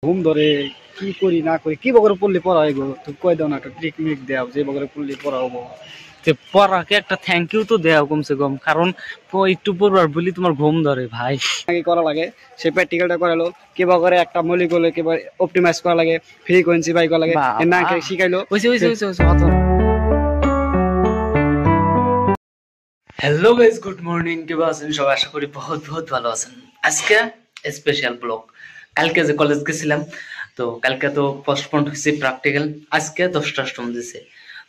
ঘুম ধরে কি করি না করি কি বগরে পড়লে পড়া হইব তুমি কই দাও না একটা ট্রিকমিক দাও যে বগরে পড়লে পড়া হবো পড়াকে একটা থ্যাংক ইউ তো দেও কমসে কম কারণ একটু পড়বার বলি তোমার ঘুম ধরে ভাই আগে করা লাগে সেই প্র্যাকটিক্যালটা করালো কি বগরে একটা মলিকুলে কি অপটিমাইজ করা লাগে ফ্রিকোয়েন্সি বাই করা লাগে না শিখাইলো हेलो गाइस गुड मॉर्निंग के बाद সবাই আশা করি বহুত বহুত ভালো আছেন আজকে স্পেশাল ব্লগ কালকে যে কলেজ গেছিলাম তো কালকে তো পোস্টপোন হইছে প্র্যাকটিক্যাল আজকে 10টার সময় দিছে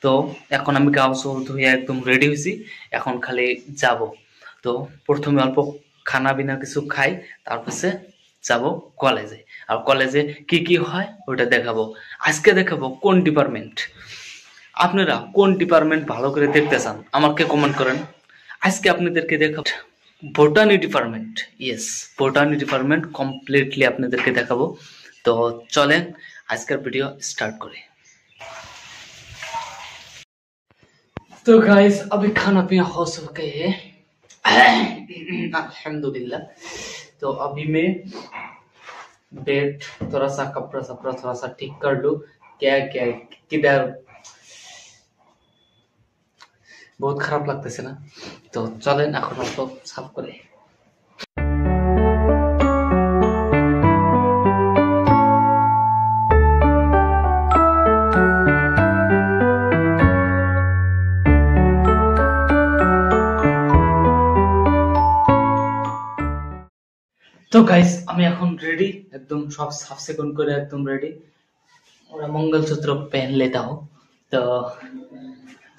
তো এখন আমি গাও সব ধুইয়া একদম রেডি হইছি এখন খালি যাব তো প্রথমে অল্প খানা বিনা কিছু খাই তারপরে যাব কলেজে আর কলেজে কি কি হয় ওটা দেখাবো আজকে দেখাবো কোন ডিপার্টমেন্ট আপনারা কোন ডিপার্টমেন্ট ভালো করে দেখতে চান আমাকে কমেন্ট করেন আজকে আপনাদেরকে দেখাবো botany department yes botany department completely আপনাদেরকে দেখাবো তো চলেন আজকের ভিডিও स्टार्ट करें तो गाइस अभी खाना पीना हो चुका है अल्हम्दुलिल्लाह तो अभी मैं बेड थोड़ा सा कपड़ा सपड़ा थोड़ा सा ठीक कर लूं क्या क्या किधर बहुत खराब लगतेছে না তো চলেন এখন অল্প সাফ করে তো গাইস আমি এখন রেডি একদম সব সাফ সেকন্ড করে একদম রেডি ওরা মঙ্গলসূত্র পहन लेता हूं তো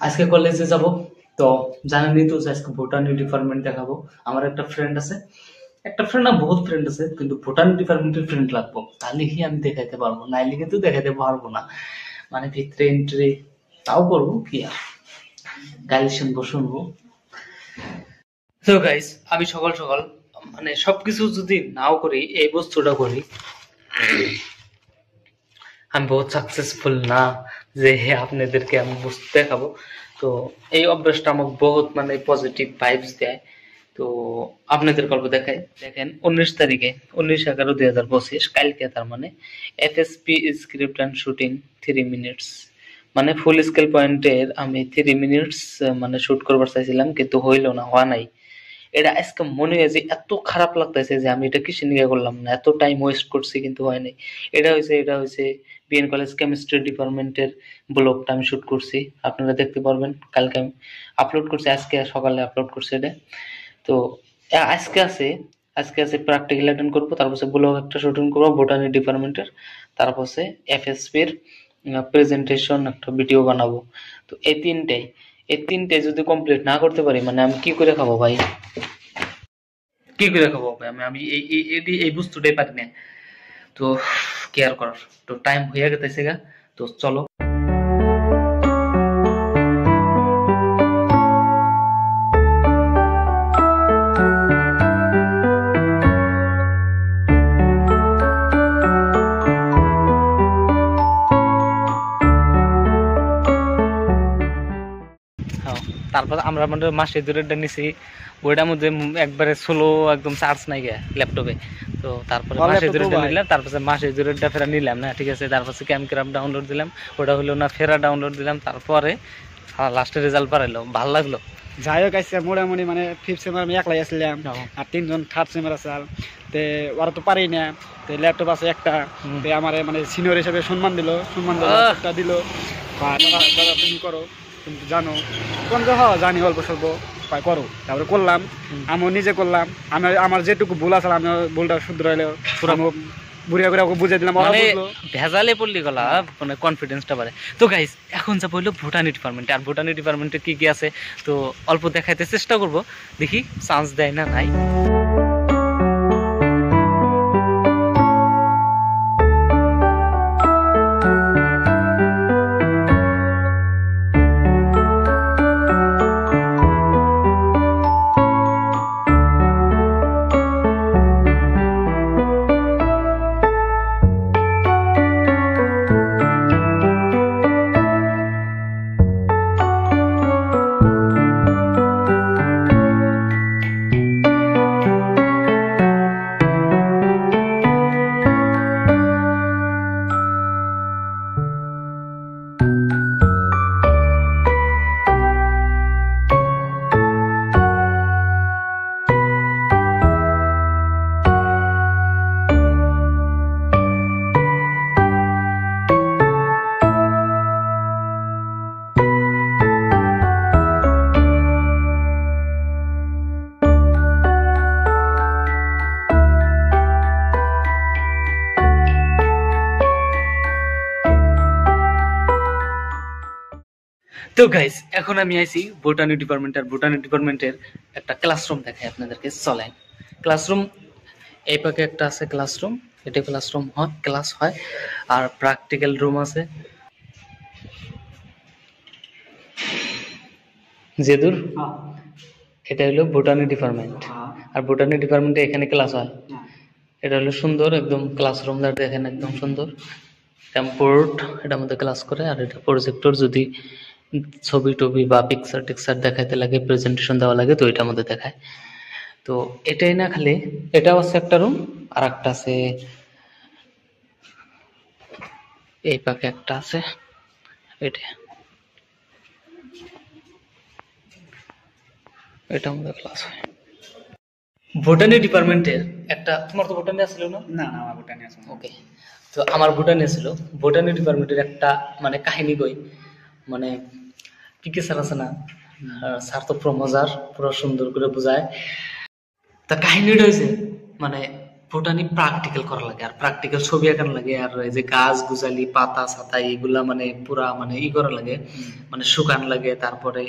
আজকে কলেজে যাব তো জানেনই তো আজকে বোটানি ডিপার্টমেন্ট দেখাবো আমার একটা ফ্রেন্ড আছে একটা ফ্রেন্ড না বহুত ফ্রেন্ড আছে কিন্তু বোটানি ডিপার্টমেন্টের ফ্রেন্ড লাগবে তাহলে কি আমি দেখাইতে পারবো নাইলে কিন্তু দেখাইতে পারবো না মানে ভিতরে এন্ট্রি তাও করবো কি আর গাইল শুনবো শুনবো তো গাইস আমি সকাল সকাল মানে সবকিছু যদি নাও করি এই বস্তুটা করি আমি বহুত সাকসেসফুল না যে আপনাদেরকে আমি বুঝতে দেখাবো তো এই অভ্যাসটা আমাকে বহুত মানে পজিটিভ ভাইবস দেয় তো আপনাদের গল্প দেখাই দেখেন 19 তারিখে 19/11/2025 কালকে তার মানে এফএসপি স্ক্রিপ্ট এন্ড শুটিং 3 মিনিটস মানে ফুল স্কেল পয়েন্টের আমি 3 মিনিটস মানে শুট করবার চাইছিলাম কিন্তু হইলো না হওয়া নাই এটা আজকে মনে হয় যে এত খারাপ লাগতেছে যে আমি এটা কিসে নিয়ে করলাম না এত টাইম ওয়েস্ট করছি কিন্তু হয় নাই এটা হইছে বিএন কলেজ কেমিস্ট্রি ডিপার্টমেন্টের ব্লগটা আমি শুট করছি আপনারা দেখতে পারবেন কালকে আমি আপলোড করছি আজকে সকালে আপলোড করছি এটা তো আজকে আছে প্র্যাকটিক্যাল অ্যাটেন্ড করব তারপরে ব্লগ একটা শুটিং করব বোটানি ডিপার্টমেন্টের তারপরে এফএসপি এর প্রেজেন্টেশন একটা ভিডিও বানাবো তো এই তিনটে যদি কমপ্লিট না করতে পারি মানে আমি কি করে খাবো ভাই আমি এই বস্তুটাই পারি না তো কেয়ার করার তো টাইম হয়ে গেছে গা তো চলো তারপর আমরা আমাদের মাসে দূরেরটা নিছি ওইটার মধ্যে একবারে স্লো একদম চার্জ নাই গে ল্যাপটপে তো তারপরে মাসে দূরেরটা নিলাম তারপরে মাসে দূরেরটা ফেরা নিলাম না ঠিক আছে তারপরে ক্যামক্রাফট ডাউনলোড দিলাম ওটা হলো না ফেরা ডাউনলোড দিলাম তারপরে লাস্টের রেজাল্ট পারাইলো ভালো লাগলো যাই হোক আজকে মোটামুটি মানে 5th সেমের আমি একলাই আসলাম আর 3জন 3rd সেমের আছে তে ওরা তো পারি না তে ল্যাপটপ আছে একটা তে আমারে মানে সিনিয়র হিসেবে সম্মান একটা দিল দাদা তুমি করো তুমি জানো কোন জানি অল্প স্বল্প করো তারপরে করলাম আমি নিজে করলাম আমি আমার যেটুকু ভুল আছে আমি ভুলটা শুধরাইলে পুরো বুড়িয়া করে বুঝিয়ে দিলাম মানে ভেজালে পড়লি গলা মানে কনফিডেন্সটা বাড়ে তো গাইস এখন যা বললো বোটানি ডিপার্টমেন্টে আর বোটানি ডিপার্টমেন্টে কি কি আছে তো অল্প দেখাইতে চেষ্টা করব দেখি চান্স দেয় না নাই তো গাইস এখন আমি আইছি বোটানি ডিপার্টমেন্ট, আর বোটানি ডিপার্টমেন্টের একটা ক্লাসরুম দেখাই আপনাদেরকে, চলেন। ক্লাসরুম এই পাকে একটা আছে ক্লাসরুম, এটা ক্লাসরুম হয়, ক্লাস হয়, আর প্র্যাকটিক্যাল রুম আছে। জেদুর এটা হলো বোটানি ডিপার্টমেন্ট, আর বোটানি ডিপার্টমেন্টে এখানে ক্লাস হয়। এটা হলো সুন্দর একদম ক্লাসরুম, দেখেন একদম সুন্দর। বোর্ড এটার মধ্যে ক্লাস করে, আর এটা প্রজেক্টর, যদি ছবি টবি বা পিকচার টিকচার দেখাইতে লাগে, প্রেজেন্টেশন দেওয়া লাগে, তো এটার মধ্যে দেখায়। তো এটাই না খালি, এটাও আছে একটা রুম, আর একটা আছে এই পাকে একটা আছে, এটা এটার মধ্যে ক্লাস হয়। বোটানি ডিপার্টমেন্টের একটা, তোমার তো বোটানি আসছিল না? না না, আমার ভুটানি আছে। ওকে, তো আমার বোটানি ছিল। বোটানি ডিপার্টমেন্টের একটা মানে কাহিনী কই, মানে পিকে স্যার আছে না, স্যার তো পুরো মজার, পুরো সুন্দর করে বোঝায়। তা কাহিনীটা হয়েছে মানে বোটানি প্র্যাকটিক্যাল করা লাগে, আর প্র্যাকটিক্যাল ছবি আঁকানো লাগে, আর এই যে গাছ গুজালি পাতা ছাতা এগুলা মানে পুরা মানে ই করা লাগে, মানে শুকান লাগে, তারপরে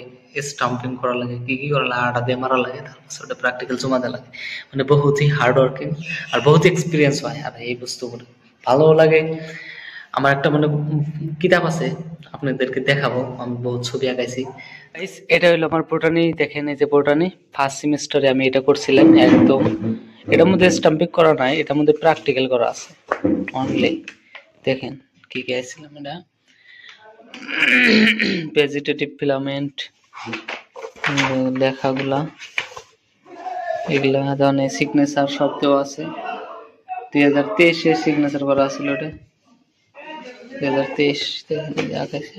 স্টাম্পিং করা লাগে, কি কি করা লাগে, আটা দিয়ে মারা লাগে, তারপর ওটা প্র্যাকটিক্যাল জমা দেওয়া লাগে। মানে বহুতই হার্ড ওয়ার্কিং আর বহুত এক্সপিরিয়েন্স হয়, আর এই বস্তুগুলো ভালো লাগে। আমার একটা মানে কিতাব আছে, আপনাদেরকে দেখাবো, আমি বহুত ছবি আঁকাইছি। এটা হলো আমার বোটানি, দেখেন এই যে বোটানি ফার্স্ট সেমিস্টারে আমি এটা করছিলাম একদম। এটার মধ্যে স্টাম্পিং করা নাই, এটার মধ্যে প্র্যাকটিক্যাল করা আছে অনলি। দেখেন কি কি আইছিলাম, এটা ভেজিটেটিভ ফিলামেন্ট লেখাগুলা, এগুলা ধরনের সিগনেচার সব দেওয়া আছে। 2023-এ সিগনেচার করা ছিল, ওটা 2023 আঁকাইছে।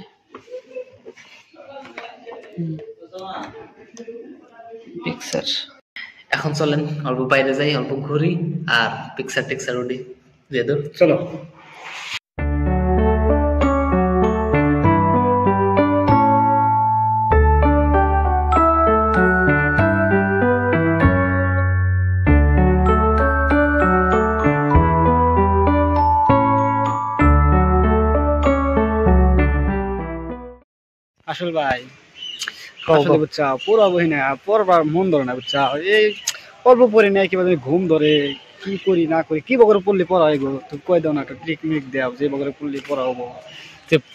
পিকচার, এখন চলেন অল্প বাইরে যাই, অল্প ঘুরি, আর পিকচার টিকচার উঠি। যেহেতু চলো। আসল ভাই আসলে বুঝছা, পুরো বই না পড়বার মন ধরে না, বুঝছা। এই অল্প পড়ি না, কিভাবে ঘুম ধরে, কি করি না করি, কি বগরে পড়লে পড়া হইব, তো কই দাও না একটা টেকনিক দেও, যে বগরে পড়লে পড়া হবো।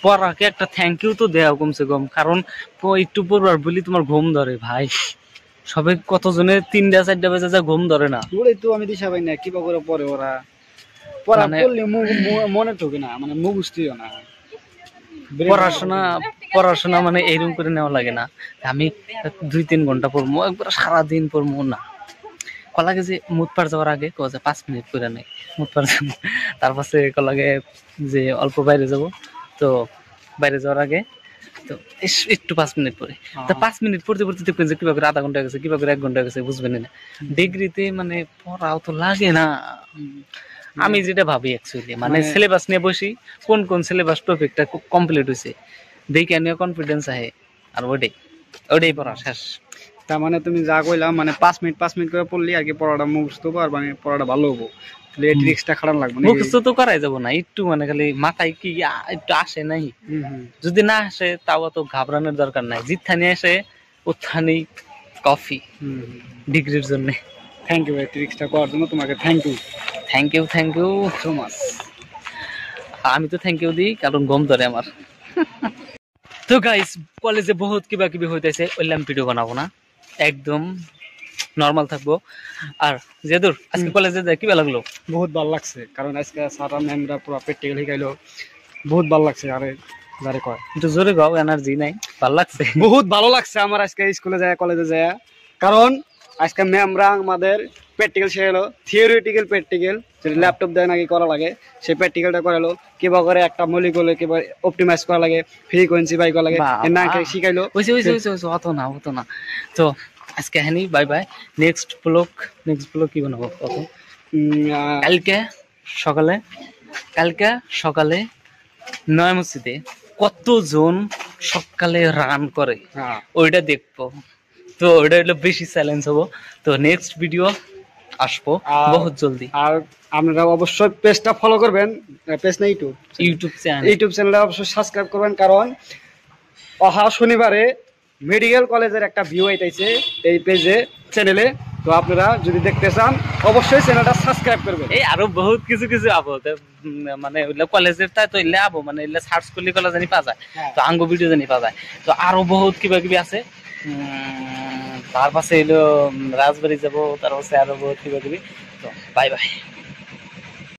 পড়াকে একটা থ্যাংক ইউ তো দেও কমসে কম, কারণ একটু পড়বার বলি তোমার ঘুম ধরে ভাই। সবে কতজনের 3টা 4টা বাজে যা ঘুম ধরে না, ওই তো আমি দিশা পাই না কি বগরে পড়ে ওরা, পড়া মানে পড়লে মনে ঢোকে না, মানে মুখস্থিও না। পড়াশোনা মানে এইরকম করে নেওয়া লাগে না। আমি 2-3 ঘন্টা পড়বো, একবার সারাদিন পড়বো না। কলাগে যে মুখ পার যাওয়ার আগে ক যে 5 মিনিট করে নেই মুখ পার যাবো, তারপরে কলাগে যে অল্প বাইরে যাব, তো বাইরে যাওয়ার আগে তো একটু 5 মিনিট পরে, তা 5 মিনিট পড়তে পড়তে দেখবেন যে কিভাবে আধা ঘন্টা গেছে, কিভাবে 1 ঘন্টা গেছে, বুঝবেন না। ডিগ্রিতে মানে পড়াও তো লাগে না। আমি যেটা ভাবি অ্যাকচুয়ালি মানে সিলেবাস নিয়ে বসি, কোন কোন সিলেবাস টপিকটা কমপ্লিট হয়েছে দেখে নিয়ে কনফিডেন্স আহে, আর ওটাই পড়া শেষ। তার মানে তুমি যা কইলাম, মানে 5 মিনিট করে পড়লি আর কি পড়াটা মুখস্থ হবো, আর মানে পড়াটা ভালো হবো, তাহলে এই ট্রিক্সটা খারাপ লাগবে না। মুখস্থ তো করাই যাব না, একটু মানে খালি মাথায় কি একটু আসে নাই, যদি না আসে তাও তো ঘাবড়ানোর দরকার নাই, জিতথানি আসে উত্থানি কফি ডিগ্রির জন্য। থ্যাংক ইউ ভাই, ট্রিক্সটা করার জন্য তোমাকে থ্যাংক ইউ সো মাচ। আমি তো থ্যাংক ইউ দিই, কারণ গম ধরে আমার। তো গাইস কলেজে বহুত কিবা কিবি হইতেছে, ওইলাম ভিডিও বানাবো না, একদম নর্মাল থাকবো। আর যেদুর আজকে কলেজে যাই কিবা লাগলো? বহুত ভালো লাগছে, কারণ আজকে স্যাররা ম্যামরা পুরো প্র্যাকটিক্যাল শিখাইলো, বহুত ভালো লাগছে। আরে যারে কয় একটু জোরে গাও, এনার্জি নাই, ভালো লাগছে, বহুত ভালো লাগছে আমার আজকে স্কুলে যায়, কলেজে যায়, কারণ আজকে ম্যামরা আমাদের প্র্যাকটিক্যাল শেখালো, থিওরিটিক্যাল প্র্যাকটিক্যাল, যেটা ল্যাপটপ দেয় নাকি করা লাগে, সেই প্র্যাকটিক্যালটা করালো, কিবা করে একটা মলিকুলে কিবা অপটিমাইজ করা লাগে, ফ্রিকোয়েন্সি বাই করা লাগে, না শিখাইলো। অত না। তো আজকে হ্যানি বাই বাই, নেক্সট ব্লগ কি বানাবো কত? কালকে সকালে নয় মসজিদে কতজন সকালে রান করে ওইটা দেখবো, তো ওইটা হলো বেশি চ্যালেঞ্জ হবো। তো নেক্সট ভিডিও আসবো বহুত জলদি, আর আপনারা অবশ্যই পেজটা ফলো করবেন, পেজ না ইউটিউব চ্যানেলটা অবশ্যই সাবস্ক্রাইব করবেন, কারণ অহা শনিবারে মেডিকেল কলেজের একটা ভিউ আইতাইছে এই পেজে চ্যানেলে। তো আপনারা যদি দেখতে চান অবশ্যই চ্যানেলটা সাবস্ক্রাইব করবেন। এই আরো বহুত কিছু কিছু আবো মানে ওইগুলা কলেজের তাই তো এলে আবো মানে এলে সার্চ করলে কলেজ জানি পাওয়া যায়, তো আঙ্গো ভিডিও জানি পাওয়া যায়। তো আরো বহুত কিবা কিবি আছে। তার পাশে এলো রাজবাড়ি যাবো, তার পাশে আরো বহুত কিবা কিবি। তো বাই বাই।